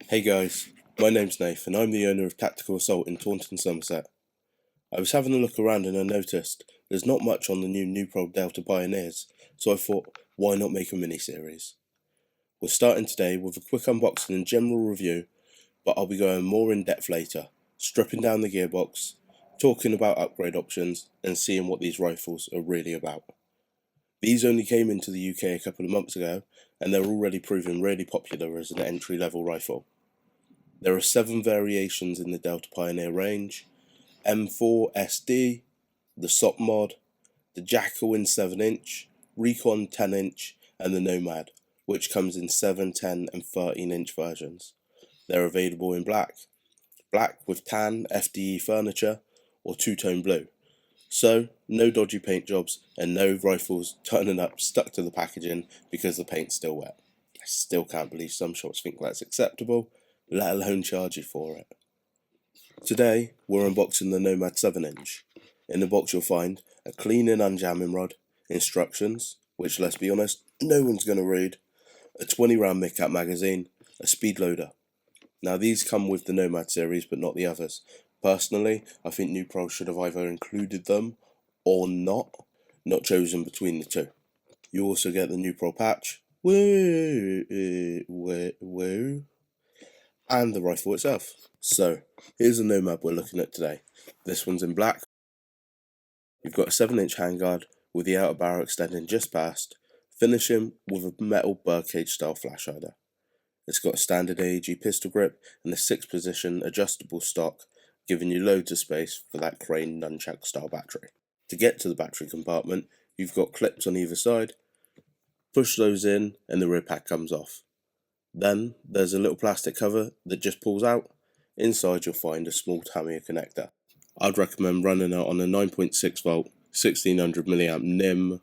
Hey guys, my name's Nath and I'm the owner of Tactical Assault in Taunton, Somerset. I was having a look around and I noticed there's not much on the new Nuprol Delta Pioneers, so I thought, why not make a mini-series? We're starting today with a quick unboxing and general review, but I'll be going more in depth later, stripping down the gearbox, talking about upgrade options and seeing what these rifles are really about. These only came into the UK a couple of months ago and they're already proving really popular as an entry-level rifle. There are 7 variations in the Delta Pioneer range: M4 SD, the SOP mod, the Jackal in 7-inch, Recon 10-inch, and the Nomad, which comes in 7, 10, and 13-inch versions. They're available in black with tan FDE furniture, or two-tone blue. So, no dodgy paint jobs and no rifles turning up stuck to the packaging because the paint's still wet. I still can't believe some shops think that's acceptable, let alone charge you for it. Today, we're unboxing the Nomad 7-inch. In the box you'll find a clean and unjamming rod, instructions, which let's be honest, no one's going to read, a 20 round mid-cap magazine, a speed loader. Now these come with the Nomad series but not the others. Personally, I think Nuprol should have either included them or not chosen between the two. You also get the Nuprol patch, and the rifle itself. So, here's the Nomad we're looking at today. This one's in black. You've got a 7-inch handguard with the outer barrel extending just past, finishing with a metal birdcage style flash hider. It's got a standard AEG pistol grip and a 6-position adjustable stock, giving you loads of space for that crane nunchuck style battery. To get to the battery compartment, you've got clips on either side. Push those in and the rear pack comes off. Then there's a little plastic cover that just pulls out. Inside you'll find a small Tamiya connector. I'd recommend running it on a 9.6 volt 1600 milliamp NIM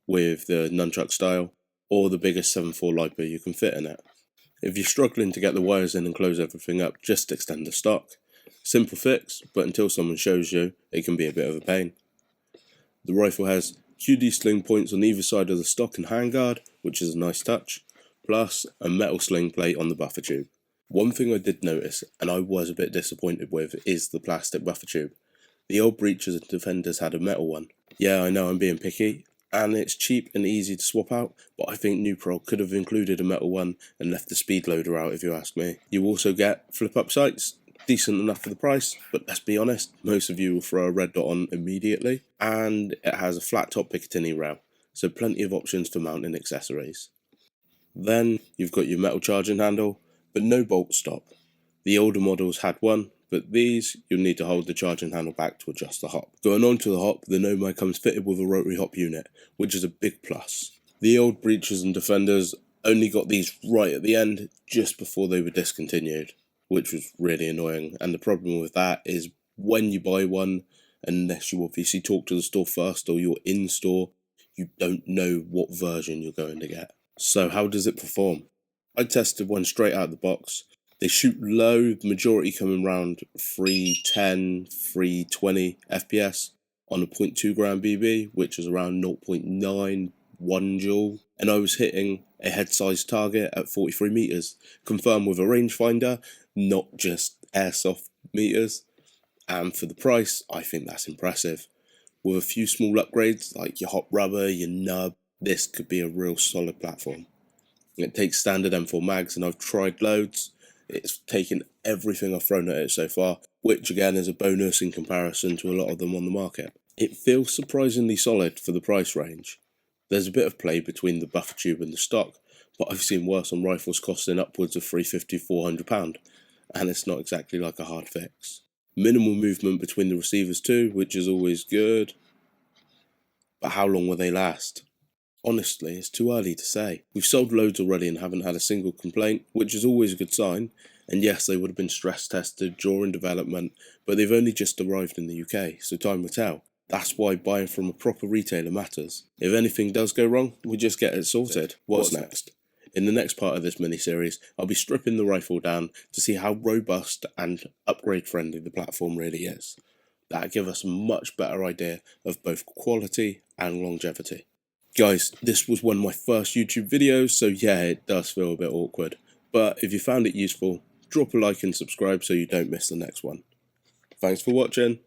with the nunchuck style, or the biggest 7.4 LiPo you can fit in it. If you're struggling to get the wires in and close everything up, just extend the stock. Simple fix, but until someone shows you, it can be a bit of a pain. The rifle has QD sling points on either side of the stock and handguard, which is a nice touch, plus a metal sling plate on the buffer tube. One thing I did notice, and I was a bit disappointed with, is the plastic buffer tube. The old Breachers and Defenders had a metal one. Yeah, I know I'm being picky, and it's cheap and easy to swap out, but I think Nuprol could have included a metal one and left the speed loader out if you ask me. You also get flip-up sights, decent enough for the price, but let's be honest, most of you will throw a red dot on immediately, and it has a flat top Picatinny rail, so plenty of options for mounting accessories. Then you've got your metal charging handle, but no bolt stop. The older models had one, but these you'll need to hold the charging handle back to adjust the hop. Going on to the hop, the Nomad comes fitted with a rotary hop unit, which is a big plus. The old Breachers and Defenders only got these right at the end, just before they were discontinued, which was really annoying. And the problem with that is when you buy one, unless you obviously talk to the store first or you're in store, you don't know what version you're going to get. So how does it perform? I tested one straight out of the box. They shoot low, the majority coming around 310, 320 FPS on a 0.2 gram BB, which is around 0.91 joule. And I was hitting a head size target at 43 meters, confirmed with a rangefinder, not just Airsoft meters. And for the price, I think that's impressive. With a few small upgrades like your hot rubber, your nub, this could be a real solid platform. It takes standard M4 mags and I've tried loads. It's taken everything I've thrown at it so far, which again is a bonus in comparison to a lot of them on the market. It feels surprisingly solid for the price range. There's a bit of play between the buffer tube and the stock, but I've seen worse on rifles costing upwards of £350–400, and it's not exactly like a hard fix. Minimal movement between the receivers too, which is always good, but how long will they last? Honestly, it's too early to say. We've sold loads already and haven't had a single complaint, which is always a good sign. And yes, they would have been stress tested during development, but they've only just arrived in the UK, so time will tell. That's why buying from a proper retailer matters. If anything does go wrong, we just get it sorted. What's next? In the next part of this mini-series, I'll be stripping the rifle down to see how robust and upgrade-friendly the platform really is. That'll give us a much better idea of both quality and longevity. Guys, this was one of my first YouTube videos, so yeah, it does feel a bit awkward. But if you found it useful, drop a like and subscribe so you don't miss the next one. Thanks for watching.